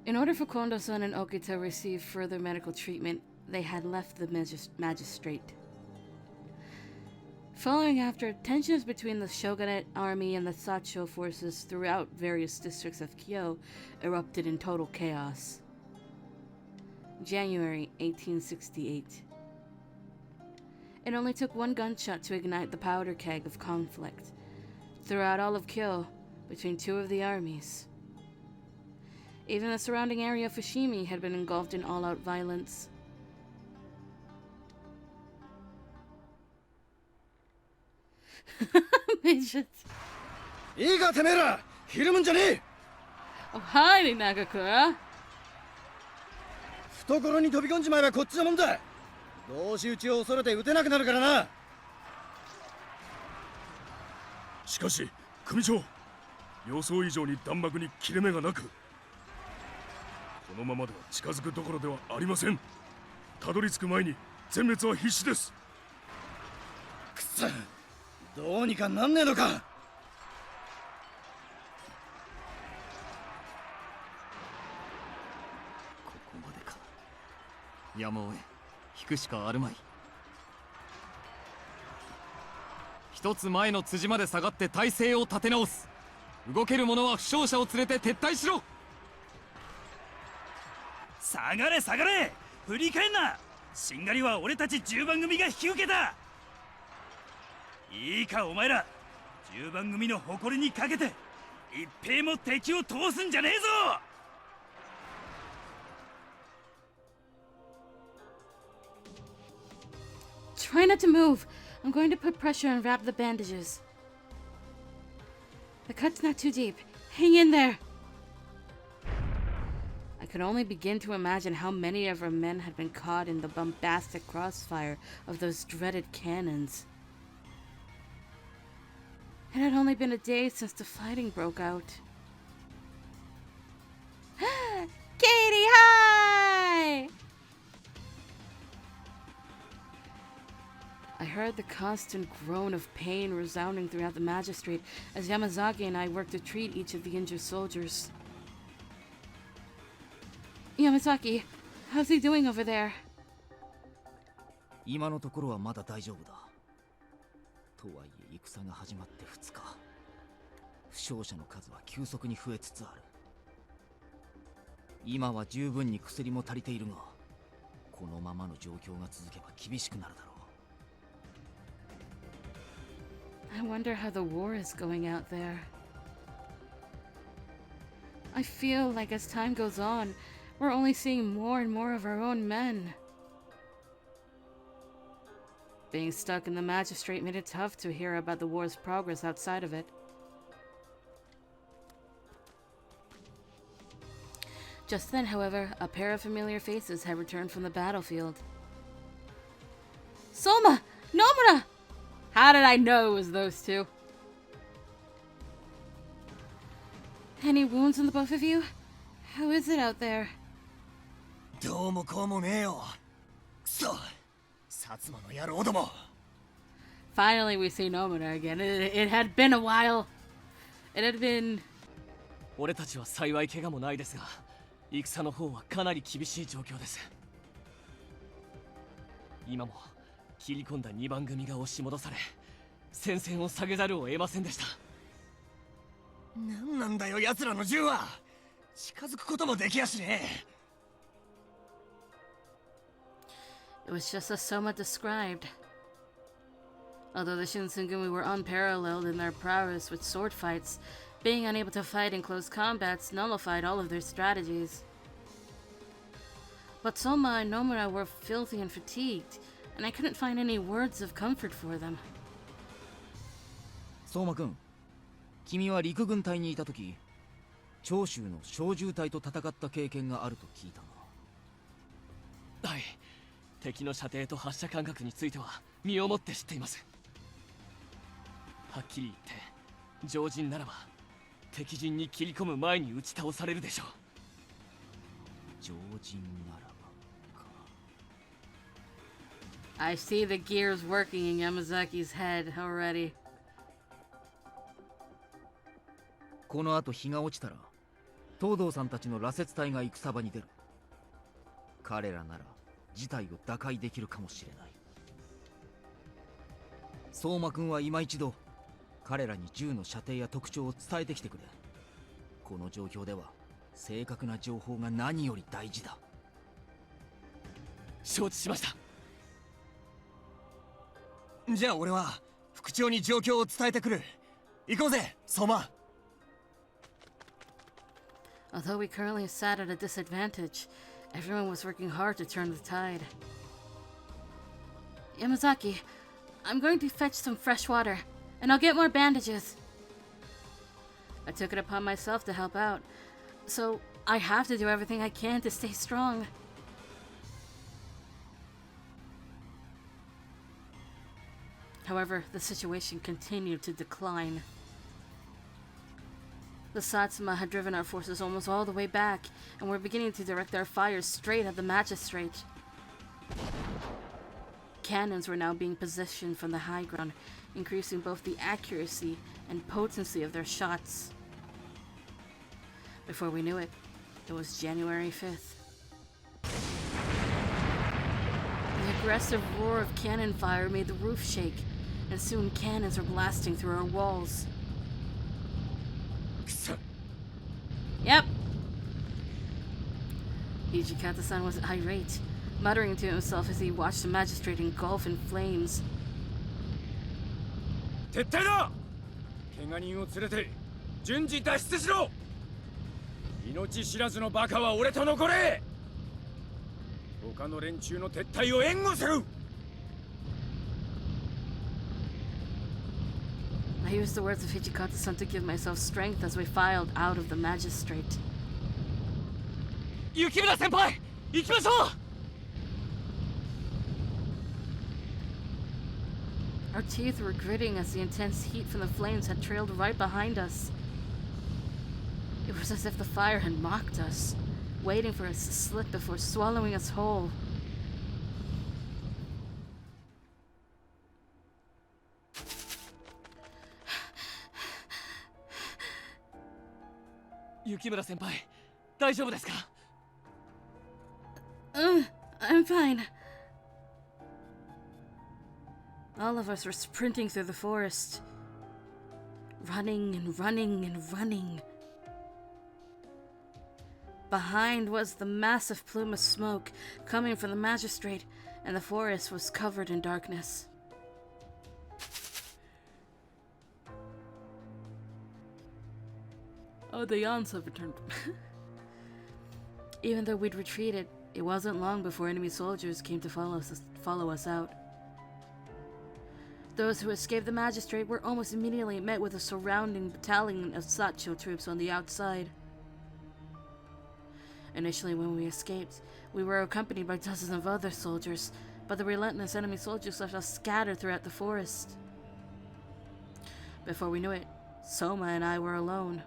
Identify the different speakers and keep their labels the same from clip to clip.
Speaker 1: In order for Kondo-san and Oki to receive further medical treatment, they had left the magistrate. Following after, tensions between the shogunate army and the Sacho forces throughout various districts of Kyo erupted in total chaos. January 1868. It only took one gunshot to ignite the powder keg of conflict throughout all of Kyo between two of the armies. Even the surrounding area of Fushimi had been engulfed in all-out violence. Midget. Oh, hi, Nagakura.
Speaker 2: 懐に飛び込んじまえばこっちのもんだ。同士討ちを恐れて撃てなくなるからな。
Speaker 3: しかし組長、予想以上に弾幕に切れ目がなく、このままでは近づくどころではありません。たどり着く前に全滅は必至です。
Speaker 2: くそ、どうにかなんねえのか。
Speaker 4: ここまでか。やむをえ引くしかあるまい。一つ前の辻まで下がって体勢を立て直す。動ける者は負傷者を連れて撤退しろ。
Speaker 5: 下がれ下がれ、振り返んな。しんがりは俺たち10番組が引き受けた。いいかお前ら、10番組の誇りにかけて一兵も敵を通すんじゃねえぞ。
Speaker 1: Try not to move. I'm going to put pressure and wrap the bandages. The cut's not too deep. Hang in there. I could only begin to imagine how many of our men had been caught in the bombastic crossfire of those dreaded cannons. It had only been a day since the fighting broke out. Katie, hi! I heard the constant groan of pain resounding throughout the magistrate as Yamazaki and I worked to treat each of the injured soldiers. Yamazaki, how's he doing over there?
Speaker 4: 今のところはまだ大丈夫だ。とはいえ戦が始まって2日。負傷者の数は急速に増えつつある。今は十分に薬も足りているが、このままの状況が続けば厳しくなるだろう。
Speaker 1: I wonder how the war is going out there. I feel like as time goes on, we're only seeing more and more of our own men. Being stuck in the magistrate made it tough to hear about the war's progress outside of it. Just then, however, a pair of familiar faces had returned from the battlefield. Souma! Nomura! How did I know it was those two? Any wounds on the both of you? How is it out there?
Speaker 2: どうもこうもねえよ。くそ、薩摩の野郎ども。
Speaker 1: Finally, we see Nomura again. It had been a while. It had been.
Speaker 6: 俺たちは幸い怪我もないですが、戦の方はかなり厳しい状況です。今も切り込んだ2番組が押し戻され、戦線を下げざるを得ませんでした。
Speaker 2: なんなんだよ奴らの銃は。近づくこともできやしねえ。
Speaker 1: It was just as Souma described. Although the Shinsengumi were unparalleled in their prowess with sword fights, being unable to fight in close combats nullified all of their strategies. But Souma and Nomura were filthy and fatigued, and I couldn't find any words of comfort for them.
Speaker 4: 相馬くん、君は陸軍隊にいた時、長州の小銃隊と戦った経験があると聞いたが。
Speaker 6: はい、敵の射程と発射間隔については身をもって知っています。はっきり言って常人ならば敵陣に切り込む前に打ち倒されるでしょう。
Speaker 4: 常人ならばか。
Speaker 1: I see the gears working in Yamazaki's head already.
Speaker 4: この後日が落ちたら東堂さんたちの羅刹隊が戦場に出る。彼らなら事態を打開できるかもしれない。相馬くんは今一度彼らに銃の射程や特徴を伝えてきてくれ。この状況では正確な情報が何より大事だ。
Speaker 6: 承知しました。
Speaker 2: じゃあ俺は副長に状況を伝えてくる。行こうぜ、相馬。
Speaker 1: Although we currently sat at a disadvantage, everyone was working hard to turn the tide. Yamazaki, I'm going to fetch some fresh water, and I'll get more bandages. I took it upon myself to help out, so I have to do everything I can to stay strong. However, the situation continued to decline. The Satsuma had driven our forces almost all the way back, and were beginning to direct their fires straight at the magistrate. Cannons were now being positioned from the high ground, increasing both the accuracy and potency of their shots. Before we knew it, it was January 5th. The aggressive roar of cannon fire made the roof shake, and soon cannons were blasting through our walls. Yep. Hijikata-san was irate, muttering to himself as he watched the magistrate engulf in flames.
Speaker 3: 撤退だ。怪我人を連れて順次脱出しろ。命知らずのバカは俺と残れ。他の連中の撤退を援護する。
Speaker 1: I used the words of Hijikata-san to give myself strength as we filed out of the magistrate.
Speaker 6: 雪村先輩、行きましょう。
Speaker 1: Our teeth were gritting as the intense heat from the flames had trailed right behind us. It was as if the fire had mocked us, waiting for us to slip before swallowing us whole.
Speaker 6: Yukimura senpai, 大丈夫ですか?
Speaker 1: I'm fine. All of us were sprinting through the forest, running and running and running. Behind was the massive plume of smoke coming from the magistrate, and the forest was covered in darkness. Oh, the yawns have returned. Even though we'd retreated, it wasn't long before enemy soldiers came to follow us out. Those who escaped the magistrate were almost immediately met with a surrounding battalion of Sacho troops on the outside. Initially, when we escaped, we were accompanied by dozens of other soldiers, but the relentless enemy soldiers left us scattered throughout the forest. Before we knew it, Souma and I were alone.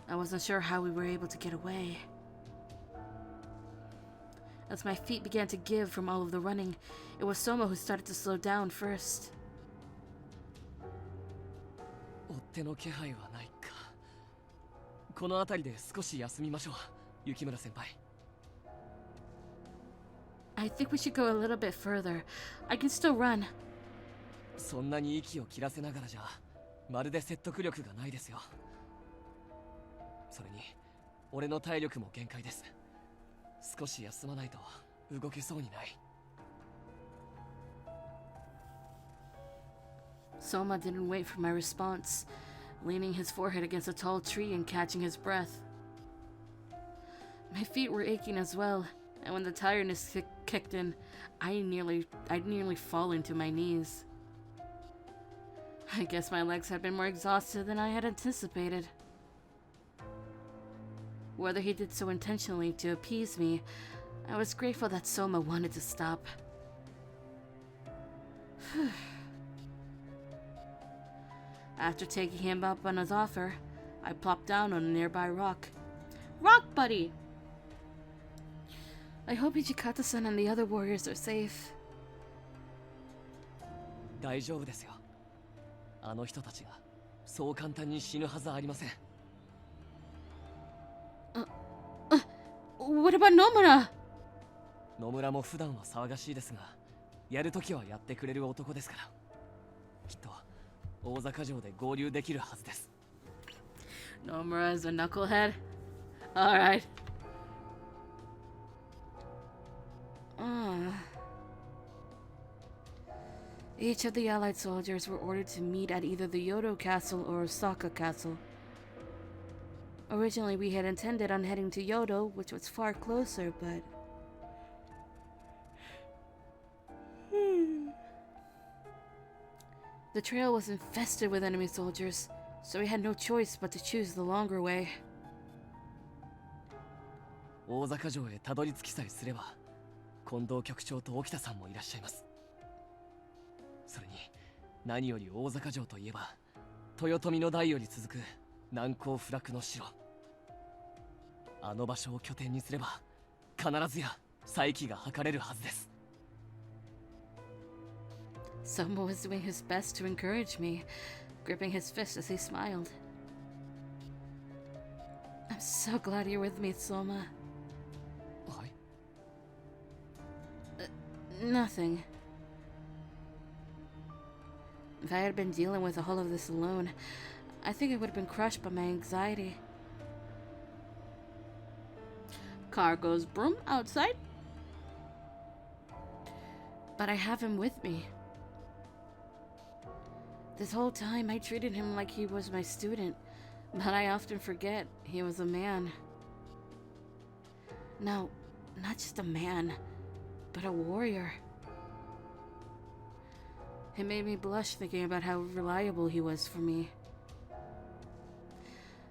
Speaker 1: I wasn't sure how we were able to get away. As my feet began to give from all of the running, it was Souma who started to slow down first.
Speaker 6: 追っ手の気配はないか。この辺りで少し休みましょう、雪村先輩。
Speaker 1: I think we should go a little bit further. I can still run.
Speaker 6: そんなに息を切らせながらじゃ、まるで説得力がないですよ。それに、俺の体力も限界です。少し休まないと動けそうにない。
Speaker 1: Souma didn't wait for my response, leaning his forehead against a tall tree and catching his breath. My feet were aching as well, and when the tiredness kicked in, I'd nearly fallen to my knees. I guess my legs had been more exhausted than I had anticipated. Whether he did so intentionally to appease me, I was grateful that Souma wanted to stop. After taking him up on his offer, I plopped down on a nearby rock. Rock buddy! I hope Hijikata-san and the other warriors are safe.
Speaker 6: 大丈夫ですよ。あの人たちがそう簡単に死ぬはずありません。
Speaker 1: What about Nomura?
Speaker 6: 野村も普段は騒がしいですが、やるときはやってくれる男ですから、きっと大坂城で合流できるはずです。
Speaker 1: Nomura is a knucklehead? Alright. Each of the Allied soldiers were ordered to meet at either the Yodo Castle or Osaka Castle. Originally, we had intended on heading to Yodo, which was far closer, but... The trail was infested with enemy soldiers, so we had no choice but to choose the longer way.
Speaker 6: 大坂城へたどり着きさえすれば、近藤局長と沖田さんもいらっしゃいます。それに何より大坂城といえば、豊臣の代より続く難攻不落の城。あの場所を拠点にすれば、必ずや再起が図れるはずです。
Speaker 1: Souma was doing his best to encourage me, gripping his fist as he smiled. I'm so glad you're with me, Souma.
Speaker 6: Why?
Speaker 1: Nothing. If I had been dealing with all of this alone, I think I would have been crushed by my anxiety. Car goes broom outside. But I have him with me. This whole time I treated him like he was my student, but I often forget he was a man. No, not just a man, but a warrior. It made me blush thinking about how reliable he was for me.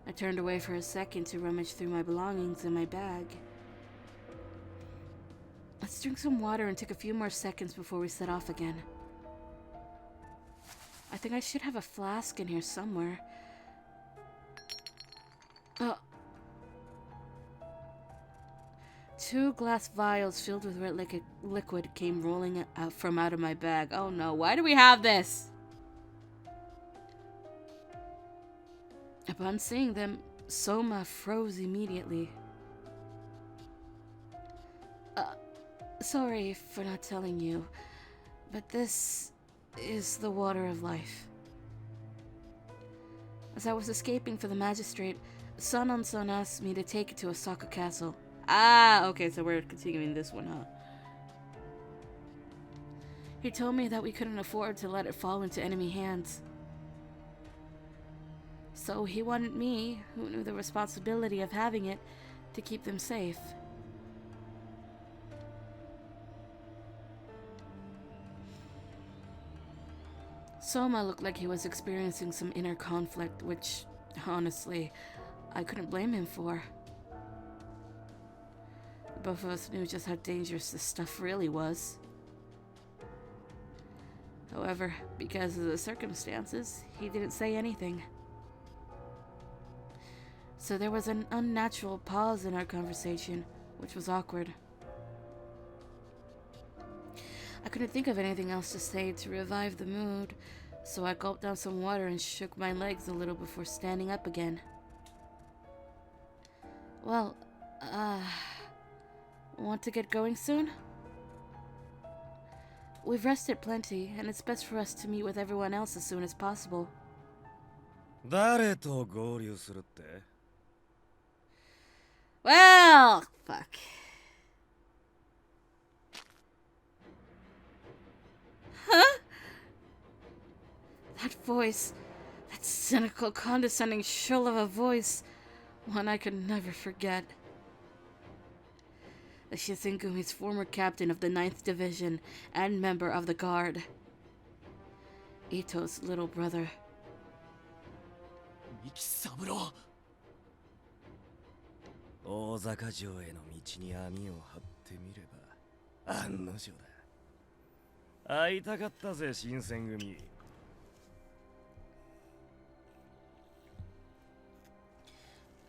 Speaker 1: I turned away for a second to rummage through my belongings in my bag. Let's drink some water and take a few more seconds before we set off again. I think I should have a flask in here somewhere. Oh. 2 glass vials filled with red liquid came rolling out from out of my bag. Oh no, why do we have this? Upon seeing them, Souma froze immediately. Sorry for not telling you, but this is the water of life. As I was escaping for the magistrate, Son asked me to take it to Osaka Castle. Ah, okay, so we're continuing this one, huh? He told me that we couldn't afford to let it fall into enemy hands. So he wanted me, who knew the responsibility of having it, to keep them safe. Souma looked like he was experiencing some inner conflict, which, honestly, I couldn't blame him for. Both of us knew just how dangerous this stuff really was. However, because of the circumstances, he didn't say anything. So there was an unnatural pause in our conversation, which was awkward. I couldn't think of anything else to say to revive the mood, so I gulped down some water and shook my legs a little before standing up again. Well, want to get going soon? We've rested plenty, and it's best for us to meet with everyone else as soon as possible.
Speaker 2: 誰と合流するって？
Speaker 1: Well, fuck. Huh? That voice, that cynical, condescending shrill of a voice, one I could never forget. The Shisengumi's former captain of the 9th Division and member of the Guard. Ito's little brother.
Speaker 6: 三木三郎。
Speaker 2: 大坂城への道に網を張ってみれば案の定だ。会いたかったぜ、新選組。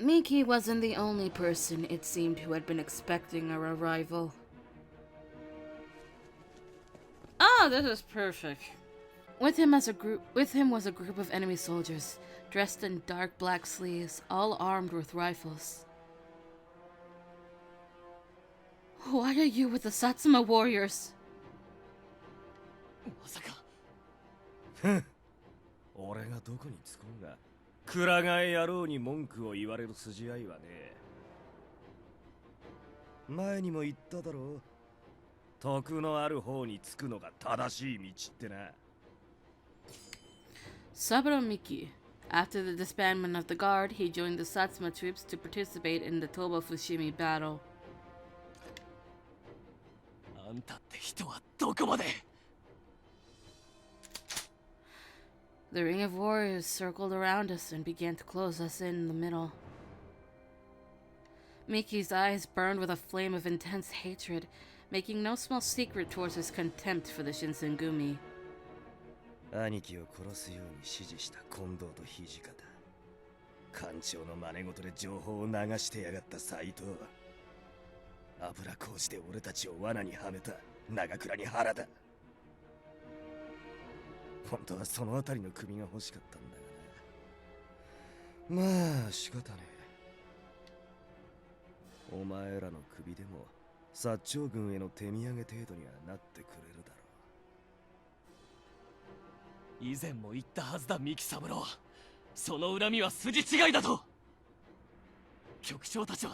Speaker 1: Miki wasn't the only person, it seemed, who had been expecting our arrival. Ah, this is perfect. With him was a group of enemy soldiers, dressed in dark black sleeves, all armed with rifles. Why are you with the Satsuma warriors?
Speaker 6: まさか
Speaker 2: 俺がどこにつこうがくら替え野郎に文句を言われる筋合いはねえ。前にも言っただろう。徳のある方につくのが正しい道ってな。
Speaker 1: Saburo Miki. After the disbandment of the guard, he joined the Satsuma troops to participate in the Toba Fushimi battle.
Speaker 6: あんたって人はどこまで。
Speaker 1: The ring of warriors circled around us and began to close us in the middle. Miki's eyes burned with a flame of intense hatred, making no small secret towards his contempt for the Shinsengumi.
Speaker 2: 兄貴を殺すように指示した近藤と土方。艦長の真似事で情報を流してやがった斎藤。油麹で俺たちを罠にはめた長倉に腹だ。本当はそのあたりの首が欲しかったんだがな。まあ仕方ねえ。お前らの首でも薩長軍への手土産程度にはなってくれるだろう。
Speaker 6: 以前も言ったはずだ三木三郎。その恨みは筋違いだと。局長たちは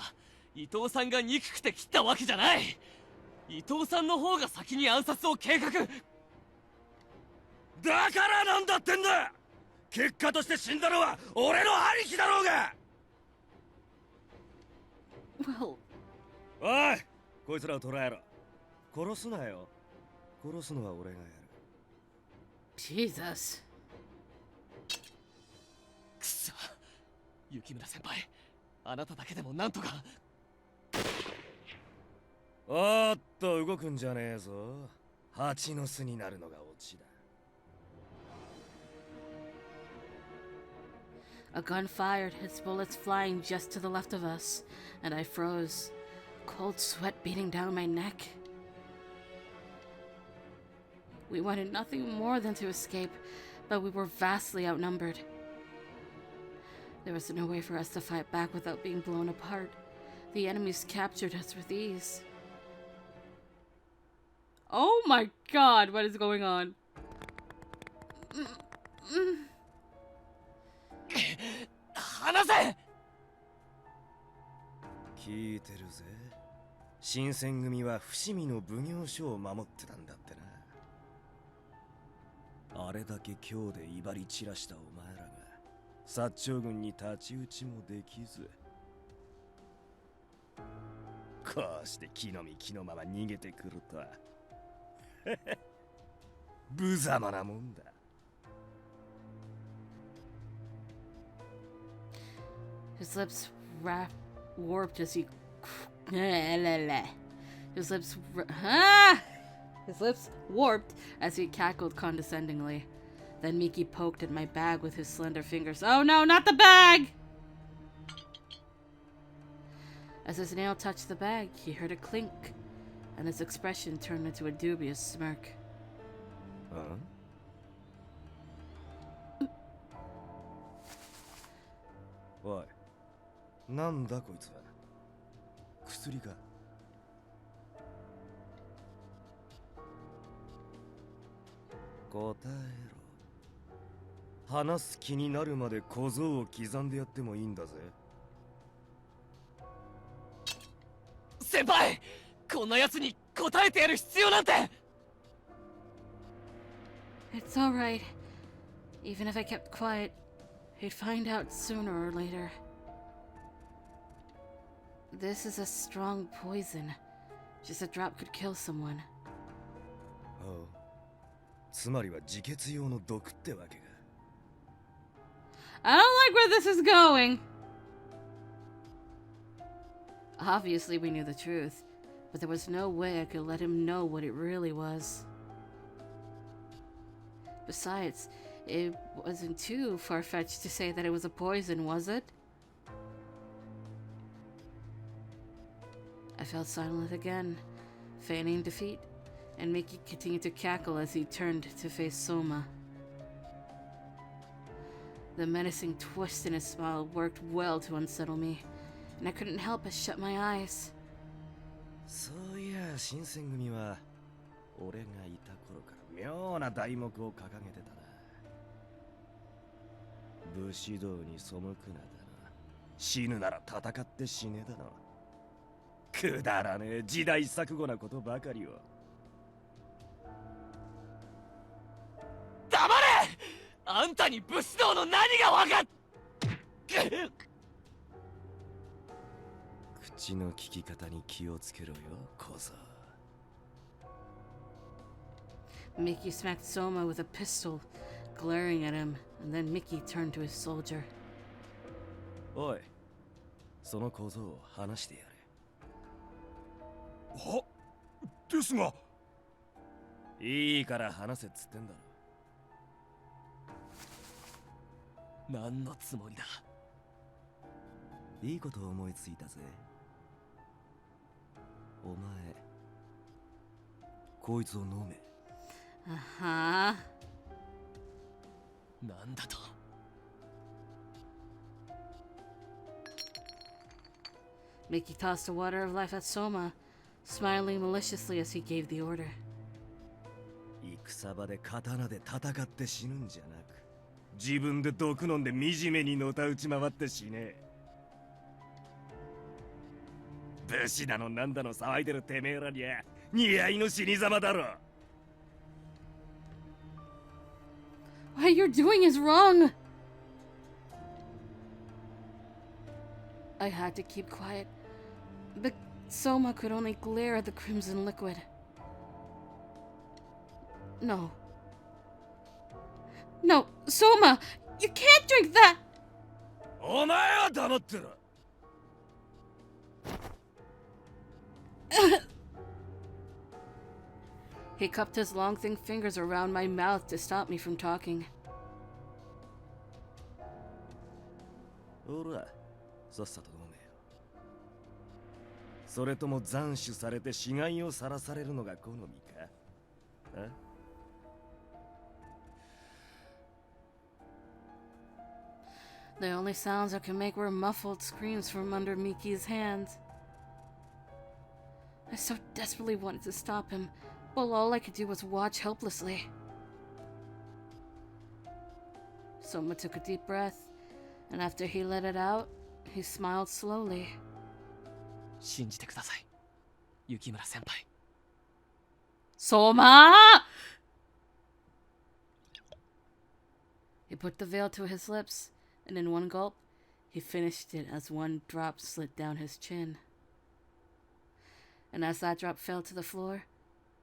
Speaker 6: 伊藤さんが憎くて切ったわけじゃない。伊藤さんの方が先に暗殺を計画。
Speaker 2: だからなんだってんだ。結果として死んだのは俺の兄貴だろうが。
Speaker 1: Well,
Speaker 2: おい、こいつらを捕らえろ。殺すなよ。殺すのは俺がやる。
Speaker 1: Jesus.
Speaker 6: くそ、雪村先輩、あなただけでもなんとか。
Speaker 2: おーっと動くんじゃねえぞ。蜂の巣になるのがオチだ。
Speaker 1: A gun fired, its bullets flying just to the left of us, and I froze, cold sweat beating down my neck. We wanted nothing more than to escape, but we were vastly outnumbered. There was no way for us to fight back without being blown apart. The enemies captured us with ease. Oh my god, what is going on?
Speaker 6: 離せ。
Speaker 2: 聞いてるぜ。新選組は伏見の奉行所を守ってたんだってな。あれだけ今日で威張り散らしたお前らが薩長軍に太刀打ちもできず、こうして木の実木のまま逃げてくるとは無様なもんだ。
Speaker 1: His lips warped as he... His lips... His lips warped as he cackled condescendingly. Then Miki poked at my bag with his slender fingers. Oh no, not the bag! As his nail touched the bag, he heard a clink, and his expression turned into a dubious smirk.
Speaker 2: Huh? おい、なんだこいつは。薬か。答えろ。話す気になるまで小僧を刻んでやってもいいんだぜ。
Speaker 6: 先輩、こんな奴に答えてやる必要なんて。
Speaker 1: It's alright. Even if I kept quiet, he'd find out sooner or later. This is a strong poison. Just a drop could kill someone.
Speaker 2: おう。つまりは自決用の毒ってわけか。
Speaker 1: I don't like where this is going! Obviously, we knew the truth, but there was no way I could let him know what it really was. Besides, it wasn't too far-fetched to say that it was a poison, was it? I fell silent again, feigning defeat, and Mickey continued to cackle as he turned to face Souma. The menacing twist in his smile worked well to unsettle me, and I couldn't help but shut my eyes.
Speaker 2: そういや新選組は俺がいた頃から妙な題目を掲げてたな。武士道に背くなだの、死ぬなら戦って死ねだの、くだらねえ時代錯誤なことばかりを。
Speaker 6: 黙れ！あんたに武士道の何がわかっ
Speaker 2: 口の利き方に気をつけろよ、小僧。
Speaker 1: Mickey smacked Souma with a pistol, glaring at him, and then Mickey turned to his soldier.
Speaker 2: おい、その小僧を話してやれ。
Speaker 3: はですが。
Speaker 2: いいから話せっつってんだろ。
Speaker 6: 何のつもりだ。
Speaker 2: いいこと思いついたぜ。お前こいつを飲め。
Speaker 1: Uh-huh.
Speaker 6: なんだと。
Speaker 1: Mickey tossed a water of life at Souma, smiling maliciously as he gave the order.
Speaker 2: 戦場で刀で戦って死ぬんじゃなく、自分で毒飲んで惨めにのたうち回って死ね。武士だのなんだの騒いでるてめえらにゃ似合いの死に様だろ。
Speaker 1: What you're doing is wrong! I had to keep quiet, but Souma could only glare at the crimson liquid. No. No, Souma! You can't drink that!
Speaker 2: お前は黙ってろ。
Speaker 1: He cupped his long, thin fingers around my mouth to stop me from talking.
Speaker 2: ほら、さっさと飲めよ。それとも斬首されて死骸をさらされるのが好みか？あ？
Speaker 1: The only sounds I could make were muffled screams from under Miki's hands. I so desperately wanted to stop him, while all I could do was watch helplessly. Souma took a deep breath, and after he let it out, he smiled slowly.
Speaker 6: 信じてください、雪村先輩。
Speaker 1: Souma! He put the veil to his lips, and in one gulp, he finished it as one drop slid down his chin. And as that drop fell to the floor,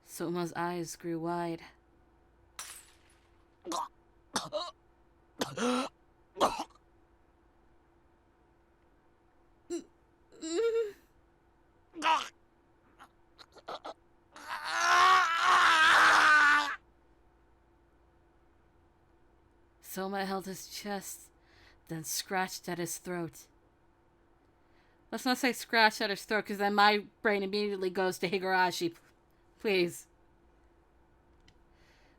Speaker 1: Souma's eyes grew wide. Souma held his chest, then scratched at his throat. Let's not say scratched at his throat, because then my brain immediately goes to Higurashi. Please.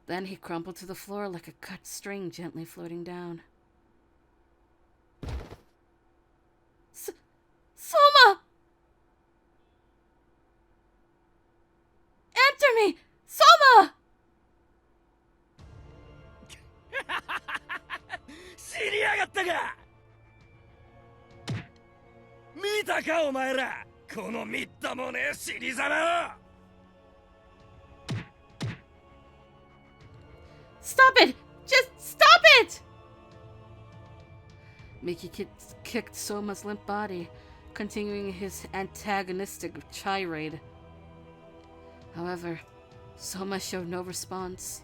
Speaker 1: Then he crumpled to the floor like a cut string gently floating down. Souma! Answer me! Souma!
Speaker 2: 知りやがったか。見たかお前ら、このみっともねえ死に様を。
Speaker 1: Stop it! Just stop it! Mickey kicked Souma's limp body, continuing his antagonistic tirade. However, Souma showed no response,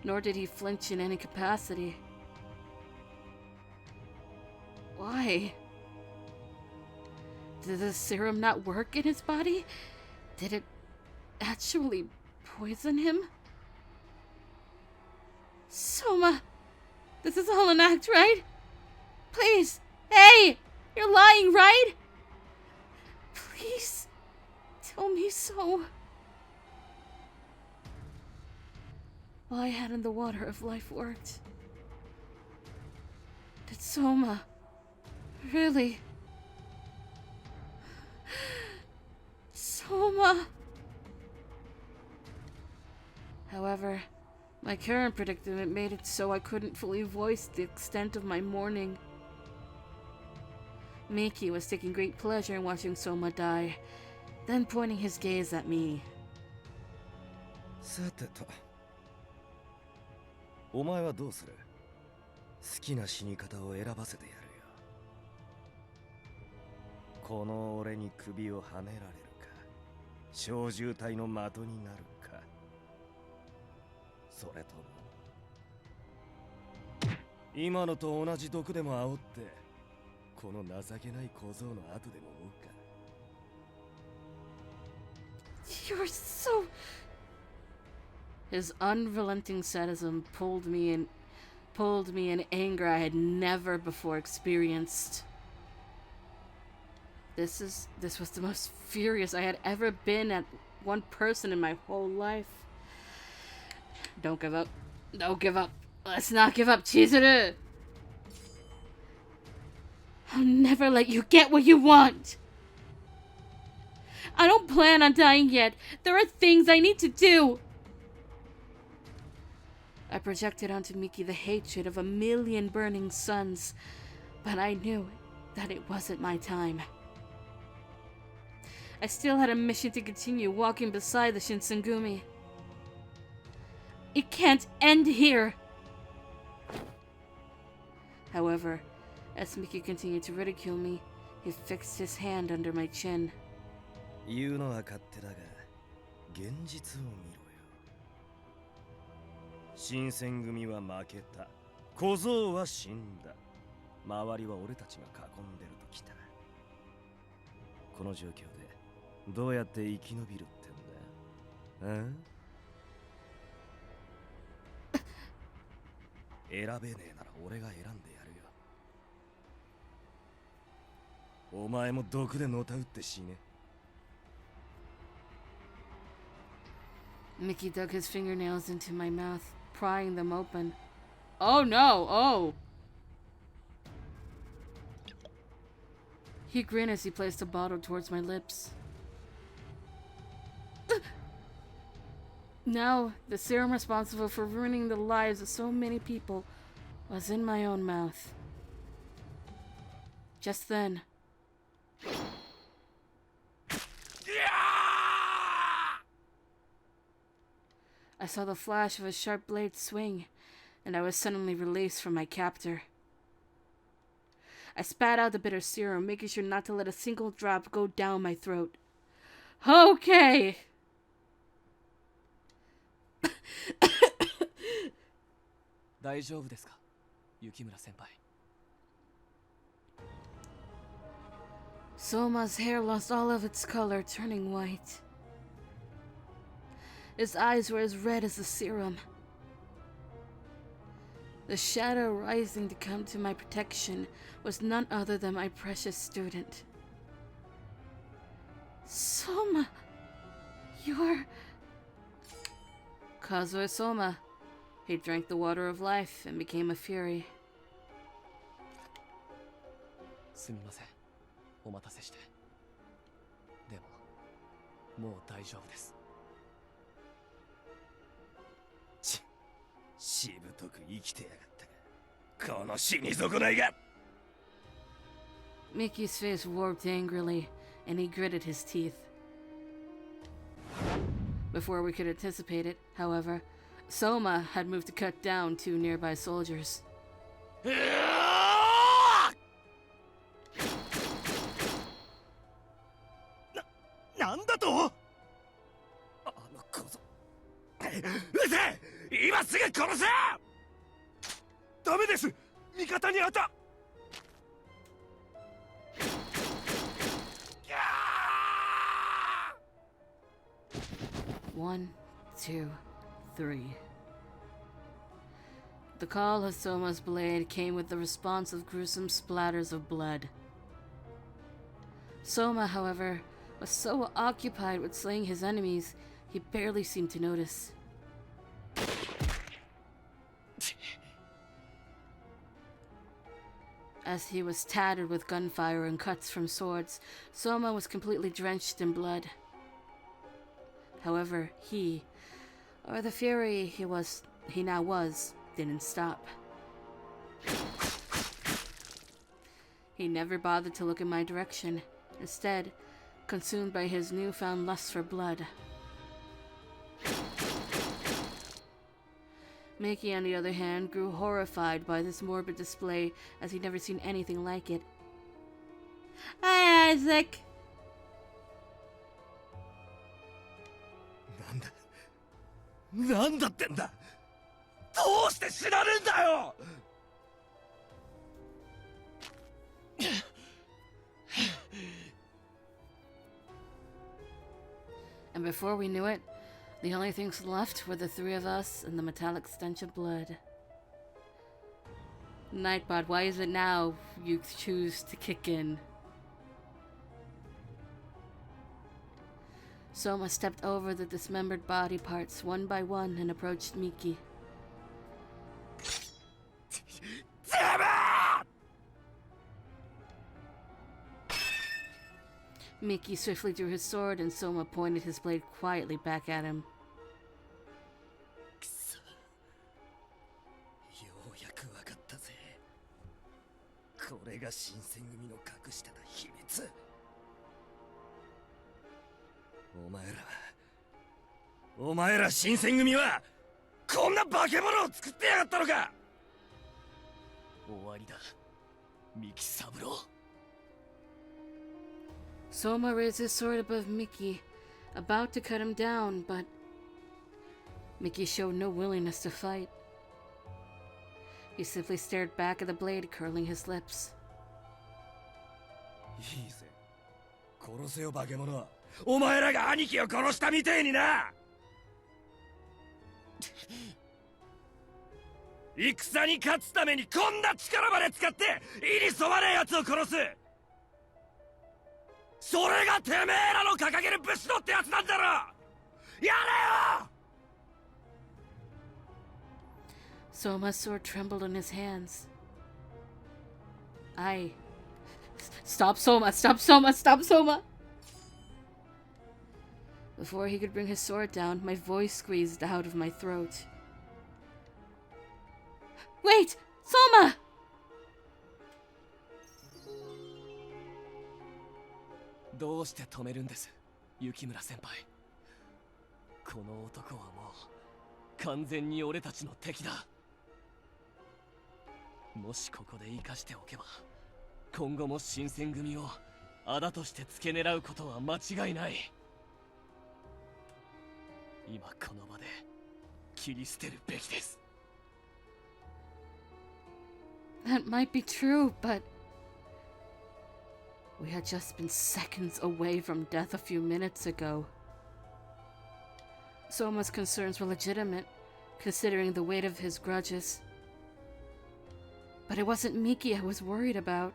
Speaker 1: nor did he flinch in any capacity. Why? Did the serum not work in his body? Did it actually poison him? Souma, this is all an act, right? Please, hey, you're lying, right? Please, tell me so. Why hadn't the water of life worked? Did Souma really? Souma. However, my current predicament made it so I couldn't fully voice the extent of my mourning. Miki was taking great pleasure in watching Souma die, then pointing his gaze at me.
Speaker 2: さてと、お前はどうする？好きな死に方を選ばせてやるよ。この俺に首をはねられるか、小獣隊の的になるか、それとも今のと同じ毒でも煽ってこの情けない小僧の後でも追うか。
Speaker 1: You're so... His unrelenting sadism pulled me in anger I had never before experienced. This was the most furious I had ever been at one person in my whole life. Don't give up. Don't give up. Let's not give up, Chizuru. I'll never let you get what you want. I don't plan on dying yet. There are things I need to do. I projected onto Miki the hatred of a million burning suns, but I knew that it wasn't my time. I still had a mission to continue walking beside the Shinsengumi. It can't end here. However, as Miki continued to ridicule me, he fixed his hand under my chin.
Speaker 2: 言うのは勝手だが、現実を見ろよ。新選組は負けた。小僧は死んだ。周りは俺たちが囲んでるときた。この状況でどうやって生き延びるってんだ？選べねえなら俺が選んでやるよ。お前も毒でのたうって死ね。
Speaker 1: Mickey dug his fingernails into my mouth, prying them open. Oh no! Oh! He grinned as he placed a bottle towards my lips. Now, the serum responsible for ruining the lives of so many people was in my own mouth. Just then, I saw the flash of a sharp blade swing, and I was suddenly released from my captor. I spat out the bitter serum, making sure not to let a single drop go down my throat. Okay! Souma's hair lost all of its color, turning white. His eyes were as red as the serum. The shadow rising to come to my protection was none other than my precious student. Souma, you're... Kazue Souma. He drank the water of life and became a fury.
Speaker 6: すみません。お待たせして。でも、もう大丈夫です。
Speaker 2: しぶとく生きてやがった。この死に損ないが。
Speaker 1: Mickey's face warped angrily, and he gritted his teeth. Before we could anticipate it, however, Souma had moved to cut down two nearby soldiers.
Speaker 5: なんだと？
Speaker 2: あの小僧。うせ！今すぐ殺せ！
Speaker 3: ダメです。味方に当た。
Speaker 1: 1, 2, 3. The call of Souma's blade came with the response of gruesome splatters of blood. Souma, however, was so occupied with slaying his enemies, he barely seemed to notice. As he was tattered with gunfire and cuts from swords, Souma was completely drenched in blood. However, he, or the fury he now was, didn't stop. He never bothered to look in my direction, instead, consumed by his newfound lust for blood. Mickey, on the other hand, grew horrified by this morbid display as he'd never seen anything like it. Hi, Isaac!
Speaker 2: なんだってんだ。どうして死なねえんだよ。
Speaker 1: And before we knew it, the only things left were the three of us and the metallic stench of blood. Nightbot, why is it now you choose to kick in? Souma stepped over the dismembered body parts one by one and approached Miki. Miki swiftly drew his sword and Souma pointed his blade quietly back at him.
Speaker 2: ようやくわかったぜ。これが新選組の隠してた秘密。お前ら新選組はこんな化け物を作ってやがったのか。
Speaker 6: 終わりだ、三木三郎。
Speaker 1: Souma raised his sword above Miki, about to cut him down, but Miki showed no willingness to fight. He simply stared back at the blade, curling his lips.
Speaker 2: いいぜ。殺せよ化け物。お前らが兄貴を殺したみてえにな。戦に勝つためにこんな力まで使って意に染まねえ奴を殺す。それがてめえらの掲げる武士道ってやつなんだろ。やれよ。
Speaker 1: Souma's sword trembled in his hands. Stop, Souma! Stop, Souma! Stop, Souma! Before he could bring his sword down, my voice squeezed out of my throat. Wait! Souma!
Speaker 6: どうして止めるんです、雪村先輩。この男はもう完全に俺たちの敵だ。もしここで生かしておけば、今後も新選組を仇として付け狙うことは間違いない。今この場で切り捨てるべきです。
Speaker 1: That might be true, but we had just been seconds away from death a few minutes ago. Souma's concerns were legitimate, considering the weight of his grudges. But it wasn't Miki I was worried about.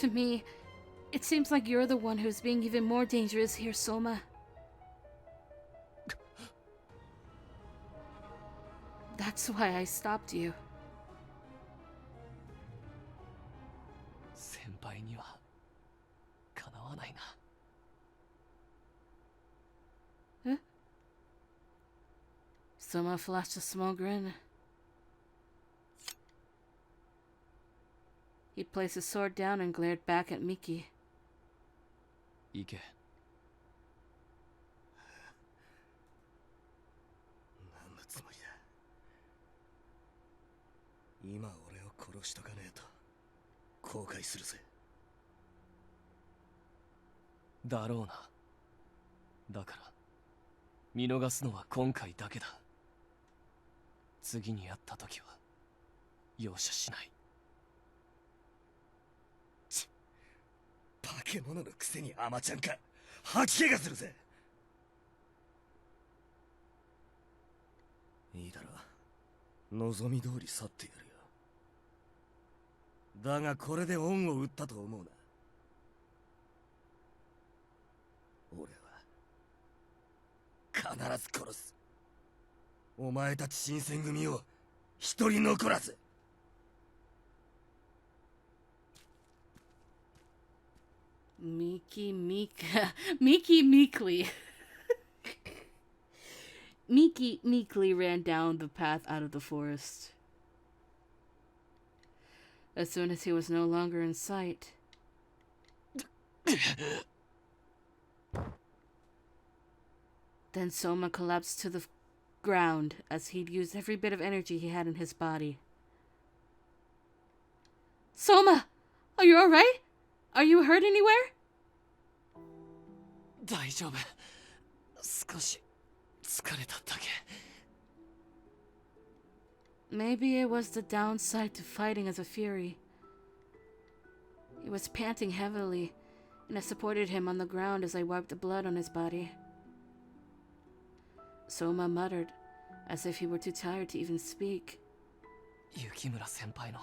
Speaker 1: To me, it seems like you're the one who's being even more dangerous here, Souma. That's why I stopped you.
Speaker 6: 先輩にはかなわないな。
Speaker 1: Huh? Souma flashed a small grin. He placed his sword down and glared back at Miki.
Speaker 6: 行け。
Speaker 2: 何のつもりだ。今俺を殺しとかねえと後悔するぜ。
Speaker 6: だろうな。だから見逃すのは今回だけだ。次に会った時は容赦しない。
Speaker 2: 化け物のくせに甘ちゃんか。吐き気がするぜ。いいだろう。望み通り去ってやるよ。だがこれで恩を売ったと思うな。俺は必ず殺す。お前たち新選組を一人残らず。
Speaker 1: Miki Meekly. Miki meekly ran down the path out of the forest. As soon as he was no longer in sight, then Souma collapsed to the ground as he'd used every bit of energy he had in his body. Souma! Are you alright? Are you hurt anywhere?
Speaker 6: 大丈夫。少し疲れただけ。
Speaker 1: Maybe it was the downside to fighting as a fury. He was panting heavily, and I supported him on the ground as I wiped the blood on his body. Souma muttered, as if he were too tired to even speak.
Speaker 6: 雪村先輩の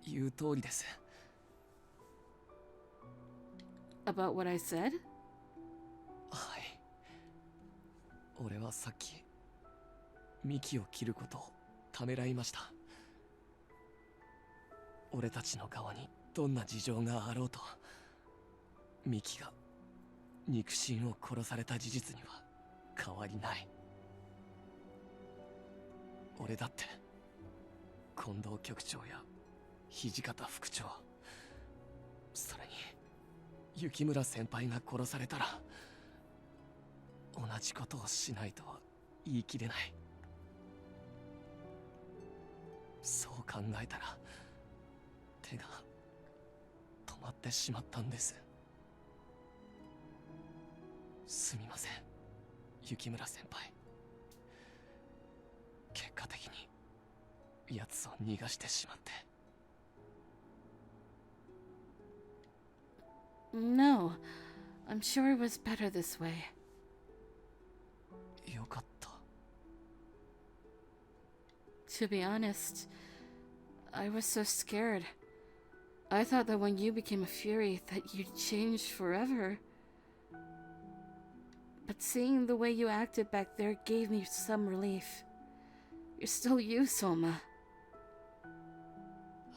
Speaker 6: 言う通りです。
Speaker 1: About what I said?
Speaker 6: はい。俺はさっき幹を切ることをためらいました。俺たちの側にどんな事情があろうと、幹が肉親を殺された事実には変わりない。俺だって近藤局長や土方副長、それに雪村先輩が殺されたら同じことをしないとは言い切れない。そう考えたら手が止まってしまったんです。すみません、雪村先輩。結果的に奴を逃がしてしまって。
Speaker 1: No, I'm sure it was better this way.
Speaker 6: よかった。
Speaker 1: To be honest, I was so scared. I thought that when you became a fury that you'd changed forever. But seeing the way you acted back there gave me some relief. You're still you, Souma.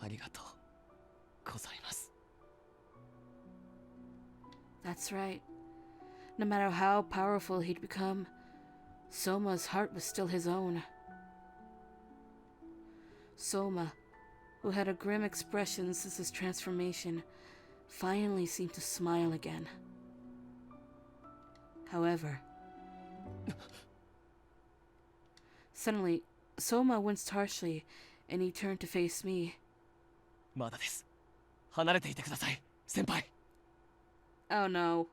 Speaker 6: ありがとうございます。
Speaker 1: That's right. No matter how powerful he'd become, Soma's heart was still his own. Souma, who had a grim expression since his transformation, finally seemed to smile again. However, suddenly, Souma winced harshly, and he turned to face me.
Speaker 6: まだです。離れていてください、先輩。
Speaker 1: Oh no.